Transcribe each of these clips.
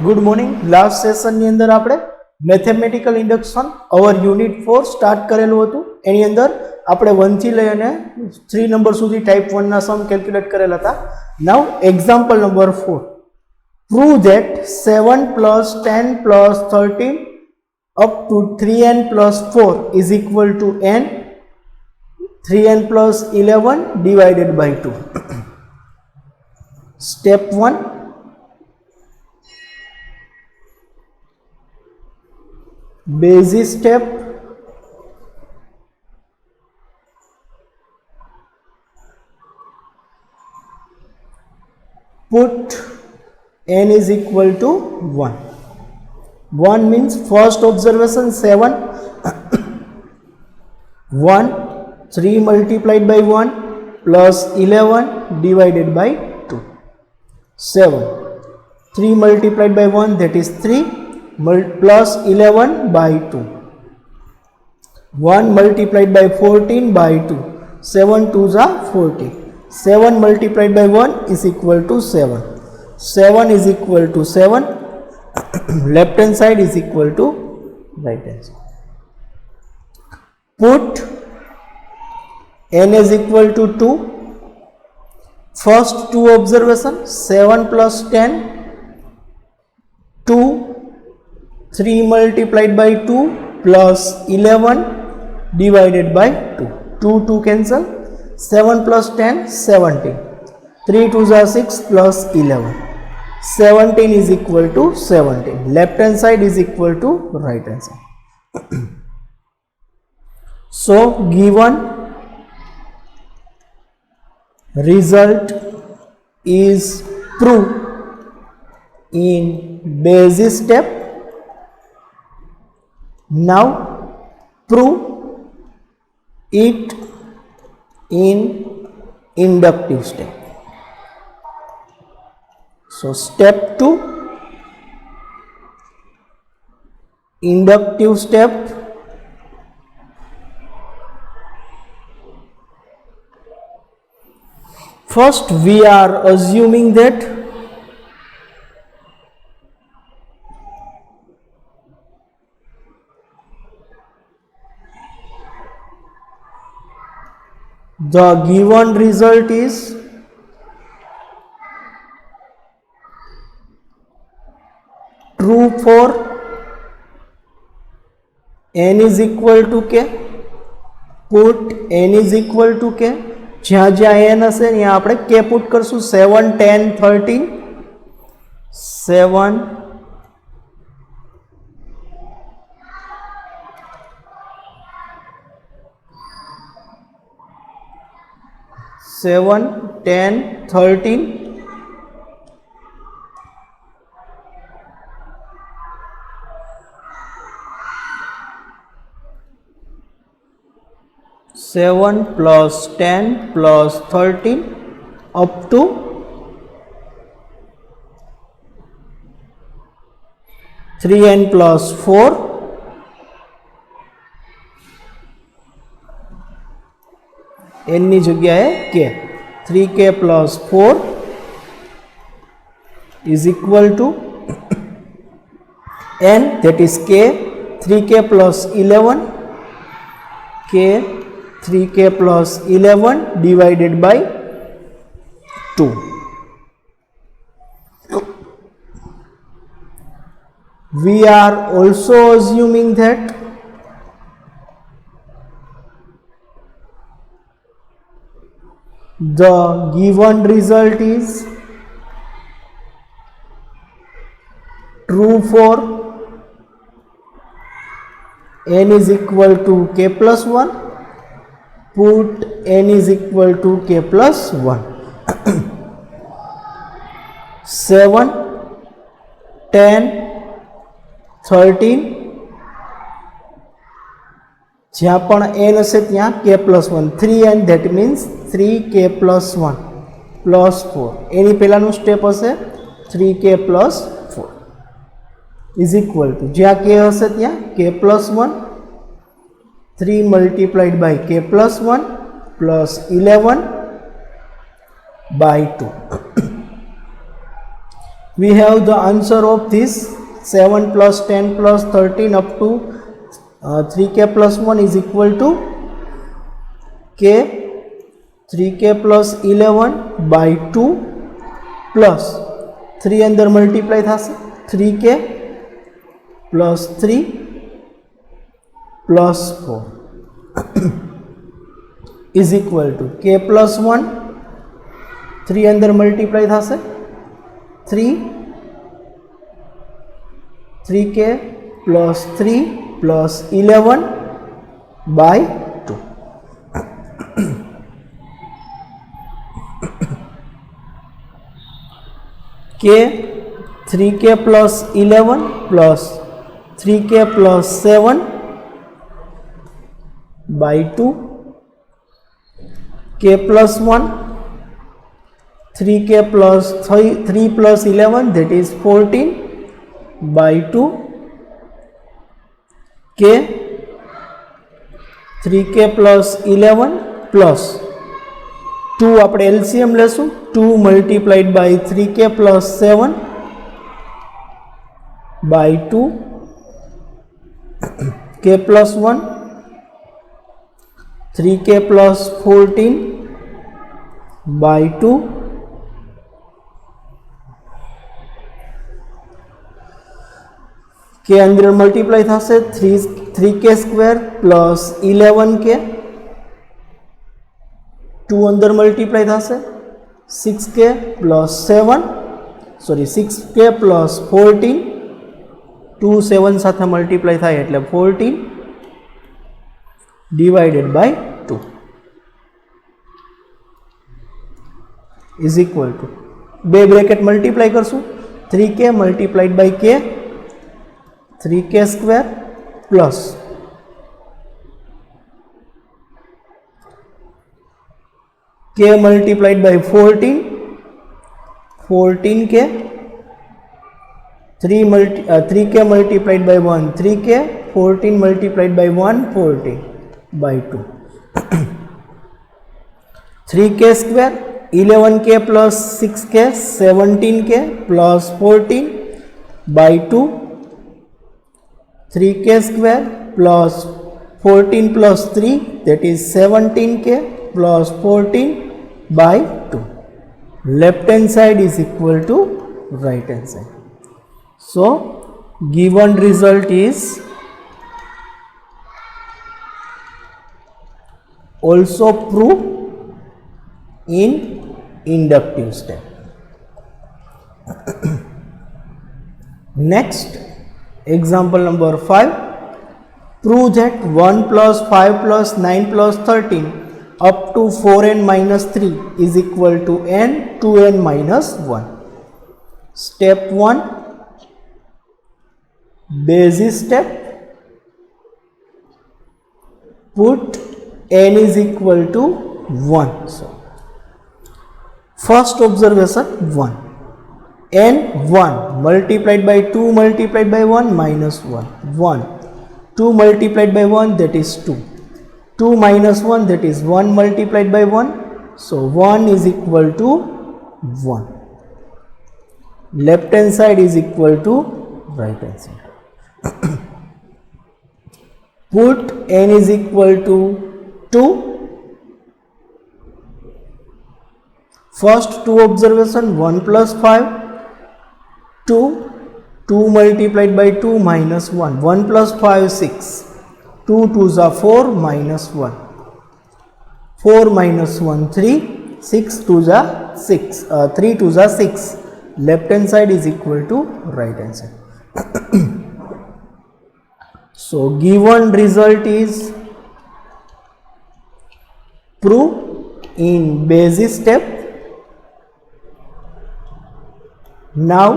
Good morning. Last session ની અંદર આપણે મેથેમેટિકલ ઇન્ડક્શન અવર યુનિટ 4 સ્ટાર્ટ કરેલું હતું। એની અંદર આપણે 1 થી લઈને 3 નંબર સુધી ટાઈપ 1 ના સમ કેલ્ક્યુલેટ કરેલા હતા। નાઉ example number 4, prove that 7 + 10 + 13 up to 3n + 4 is equal to n 3n + 11 divided by 2। Step 1, basis step, put n is equal to 1. 1 means first observation 7 1 3 multiplied by 1 plus 11 divided by 2 7 3 multiplied by 1 that is 3 plus 11 by 2 1 multiplied by 14 by 2 7 2s are 40 7 multiplied by 1 is equal to 7 7 is equal to 7 left hand side is equal to right hand side। Put n is equal to 2, first two observation 7 plus 10 2 3 multiplied by 2 plus 11 divided by 2 2 2 cancel 7 plus 10 17 3 2s are 6 plus 11 17 is equal to 17 left hand side is equal to right hand side। So given result is proved in basis step। Now prove it in inductive step। So step 2, inductive step, first we are assuming that the given result is true for n is equal to k। Put n is equal to k, જ્યાં જ્યાં n હશે ત્યાં આપણે k put કરશું 7 10 13 7 7 10 13 7 plus 10 plus 13 up to 3n plus 4 n ની જગ્યાએ k 3k plus 4 is equal to n that is k 3k plus 11 k 3k plus 11 divided by 2। We are also assuming that the given result is true for n is equal to k plus 1। Put n is equal to k plus 1 7 10 13 જ્યાં પણ n હશે ત્યાં k plus 1 3n that means 3k plus 1 plus 4 એની પહેલાનું step હશે 3k plus 4 is equal to જ્યાં k હશે ત્યાં k plus 1 3 multiplied by k plus 1 plus 11 by 2 we have the answer of this 7 plus 10 plus 13 up to 3k plus 1 is equal to k 3k plus 11 by 2 plus 3 अंदर multiply થશે 3k plus 3 plus 4 is equal to k plus 1 3 अंदर multiply થશે 3k plus 3 plus 11 by 2 k 3k plus 11 plus 3k plus 7 by 2 k plus 1 3k plus 3 plus 11 that is 14 by 2 k 3k plus 11 plus 2 આપણે LCM લેશું 2 multiplied by 3k plus 7 by 2 k plus 1 3k plus 14 by 2 k अंदर multiply થશે 3k square plus 11k 2 अंदर multiply થશે 6k plus 7 sorry 6k plus 14 2 7 સાથે multiply થાય એટલે 14 divided by 2 is equal to બે બ્રેકેટ મલ્ટીપ્લાય કરશું 3k multiplied by k 3k square plus k multiplied by 14 14k 3k multiplied by 1 3k 14 multiplied by 1 14 by 2 3k square 11k plus 6k 17k plus 14 by 2 3k square plus 14 plus 3 that is 17k plus 14 by 2 left hand side is equal to right hand side. So given result is also prove in inductive step. Next example number 5, prove that 1 plus 5 plus 9 plus 13 up to 4n minus 3 is equal to n 2n minus 1. Step 1, basis step, put n is equal to 1. So first observation 1, n 1 multiplied by 2 multiplied by 1 minus 1 1, 2 multiplied by 1 that is 2, 2 minus 1 that is 1 multiplied by 1, so 1 is equal to 1. Left hand side is equal to right hand side. Put n is equal to 2. First two observation 1 plus 5 2, 2 multiplied by 2 minus 1, 1 plus 5 6, 2 2s are 4 minus 1, 4 minus 1 3, 6 2s are 6, 3 2s are 6, left hand side is equal to right hand side. So given result is prove in basis step. Now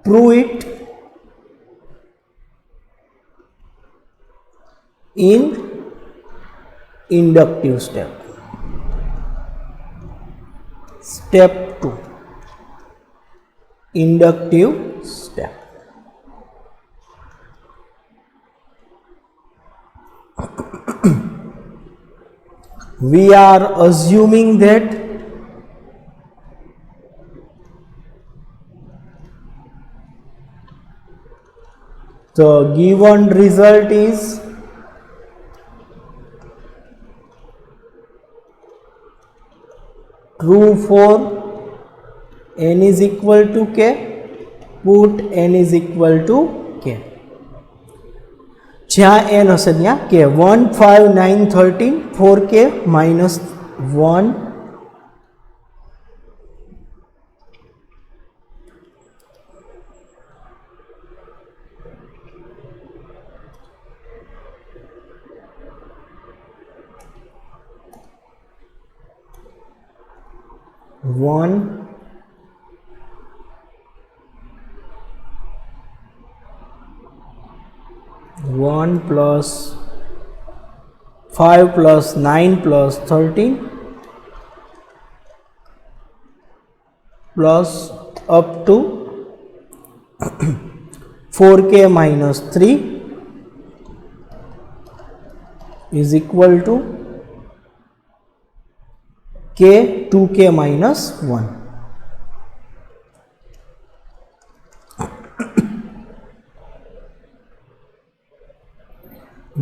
prove it in inductive step. Step 2, inductive step. We are assuming that The given result is true for n is equal to k. Put n is equal to k. જ્યાં n હશે ત્યાં k. 1 5 9 13 4k minus 1 1 1 plus 5 plus 9 plus 13 plus up to 4k minus 3 is equal to k 2k minus 1.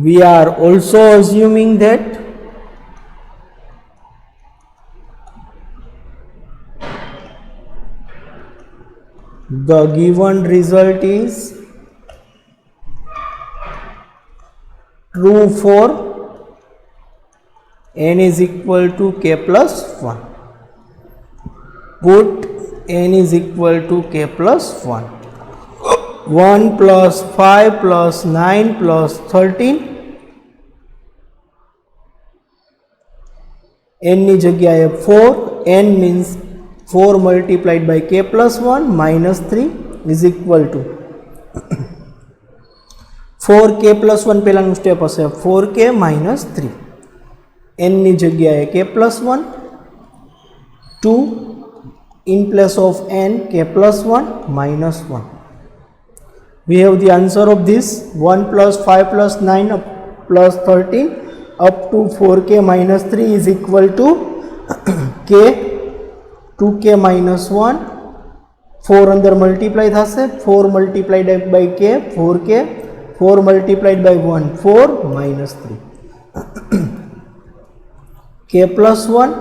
We are also assuming that the given result is true for n is equal to k plus 1. Put n is equal to k plus 1. 1 plus 5 plus 9 plus 13 n ની જગ્યાએ 4. n means 4 multiplied by k plus 1 minus 3 is equal to 4k plus 1 પહેલાનું step હશે 4k minus 3. n ની જગ્યાએ k plus 1 2 in place of n k plus 1 minus 1. We have the answer of this 1 plus 5 plus 9 plus 13 up to 4k minus 3 is equal to k 2k minus 1. 4 under multiply thase 4 multiplied by k 4k 4 multiplied by 1 4 minus 3 k plus 1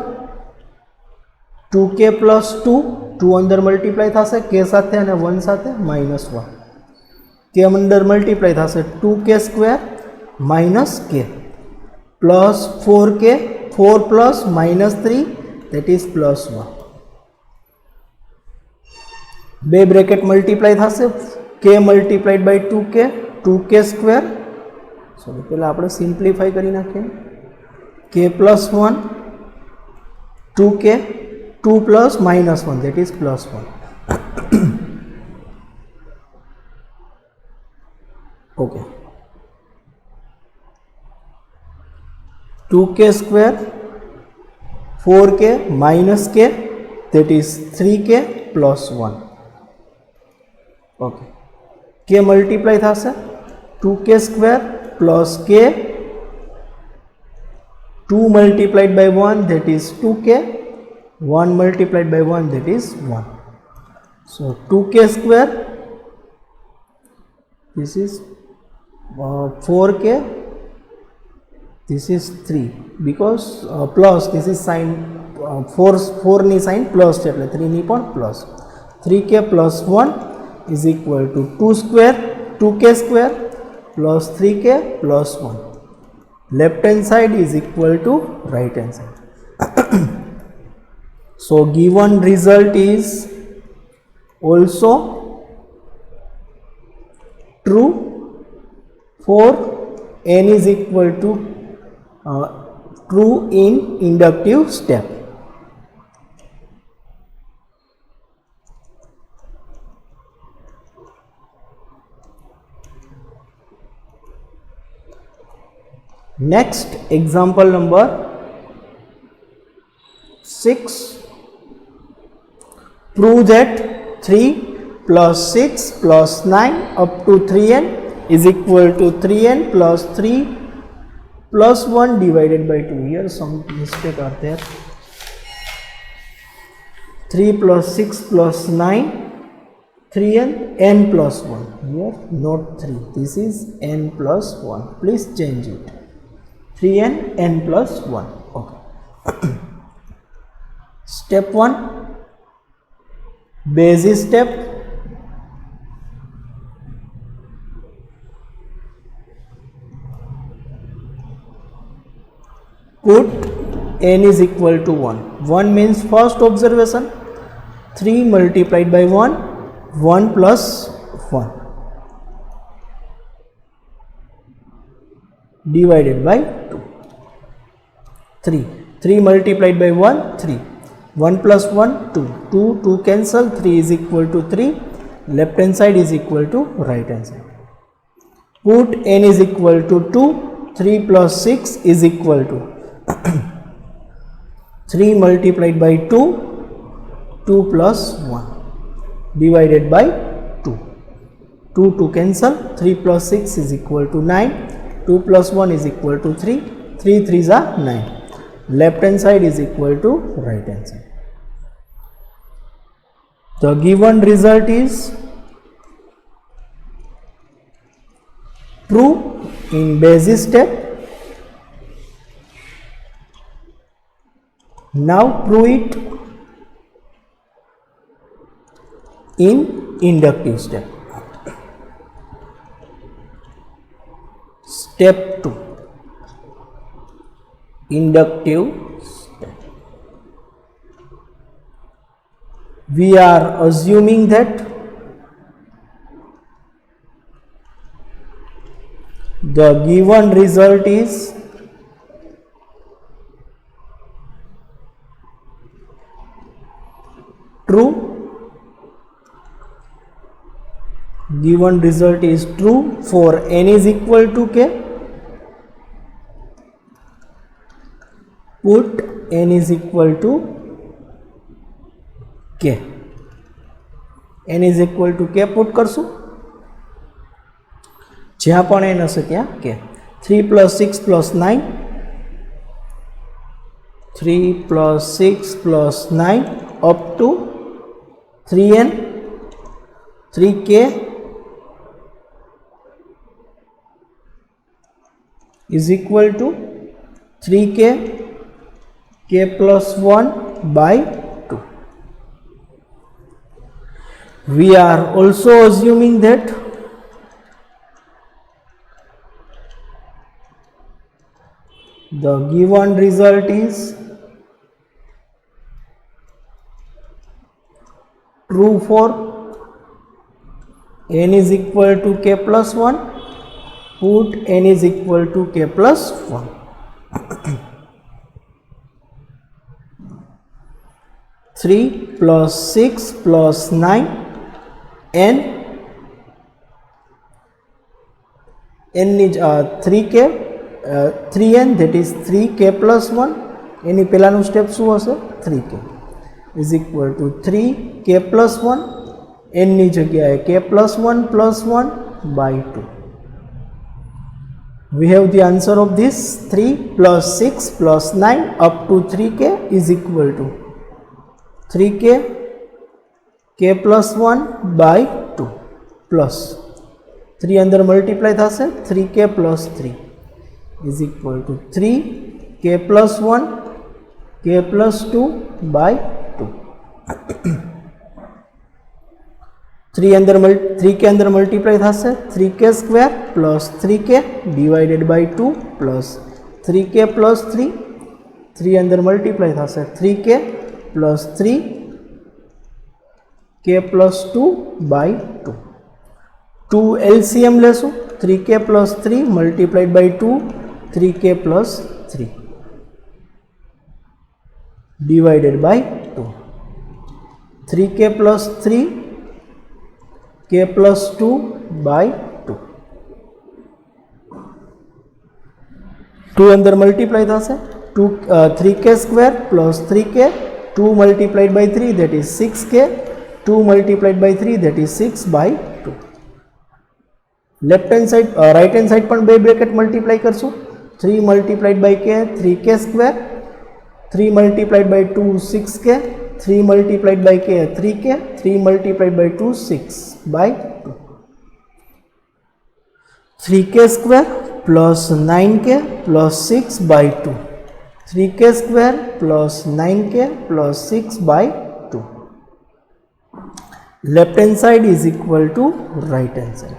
2k plus 2 2 under multiply thase k સાથે અને 1 સાથે minus 1 k under multiply થશે 2k square minus k plus 4k 4 plus minus 3 that is plus 1. બે bracket multiply થશે k multiplied by 2k square. Sorry પહેલા આપણે simplify કરી નાખીએ k plus 1 2k 2 plus minus 1 that is plus 1. Okay, 2k square 4k minus k that is 3k plus 1. Okay, k multiply thase 2k square plus k 2 multiplied by 1 that is 2k 1 multiplied by 1 that is 1. So 2k square this is 4k this is 3 because plus this is sign 4 ની sign plus છે એટલે 3 ની પણ plus 3k plus 1 is equal to 2 square 2k square plus 3k plus 1. Left hand side is equal to right hand side. So given result is also true for n is equal to true in inductive step. Next example number 6. Prove that 3 plus 6 plus 9 up to 3n is equal to 3n plus 3 plus 1 divided by 2. Here some mistake are there. 3 plus 6 plus 9 3n n plus 1. Here not 3. This is n plus 1. Please change it. 3n n plus 1. Okay. Step 1. Basis step. Put n is equal to 1. 1 means first observation. 3 multiplied by 1, 1 plus 1 divided by 2. 3. 3 multiplied by 1, 3. 1 plus 1, 2. 2, 2 cancel. 3 is equal to 3. Left hand side is equal to right hand side. Put n is equal to 2. 3 plus 6 is equal to 3 multiplied by 2, 2 plus 1 divided by 2. 2 to cancel. 3 plus 6 is equal to 9. 2 plus 1 is equal to 3. 3 3s are 9. Left hand side is equal to right hand side. The given result is prove in basis step. Now prove it in inductive step. Step 2. Inductive step. We are assuming that the given result is true. Given result is true for n is equal to k. Put n is equal to k. n is equal to k put करसु જ્યાં પણ n હશે ત્યાં k. 3 plus 6 plus 9. 3 plus 6 plus 9 up to 3n, 3k is equal to 3k, k plus 1 by 2. We are also assuming that the given result is true for n is equal to k plus 1. Put n is equal to k plus 1. Three plus 6 plus 9 n is 3k 3n, that is 3k plus 1. એની પહેલાનું step શું હશે? 3k is equal to 3k plus 1. n ની જગ્યાએ k plus 1 plus 1 by 2. We have the answer of this. 3 plus 6 plus 9 up to 3k is equal to 3k, k plus 1 by 2 plus 3 અંદર multiply થશે. 3k plus 3 is equal to 3k plus 1, k plus 2 by 2. 3k અંદર multiply થશે. 3k square plus 3k divided by 2 plus 3k plus 3. 3 અંદર multiply થશે. 3k plus 3 k plus 2 by 2. 2 LCM લેશું. 3k plus 3 multiplied by 2, 3k plus 3 divided by 2. 3k plus 3, k plus 2 by 2. 2 અંદર multiply થશે. 3k square plus 3k. 2 multiplied by 3, that is 6k. 2 multiplied by 3, that is 6 by 2. Left hand side, right hand side પણ બે bracket multiply કરશું. 3 multiplied by k, 3k square. 3 multiplied by 2, 6k. 3 multiplied by k 3k, 3 multiplied by 2 6 by 2. 3k square plus 9k plus 6 by 2. 3k square plus 9k plus 6 by 2. Left hand side is equal to right hand side.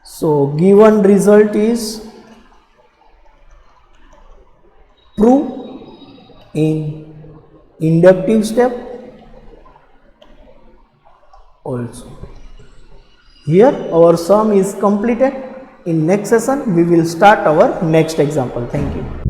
So given result is prove in inductive step also. Here our sum is completed. In next session we will start our next example. Thank you.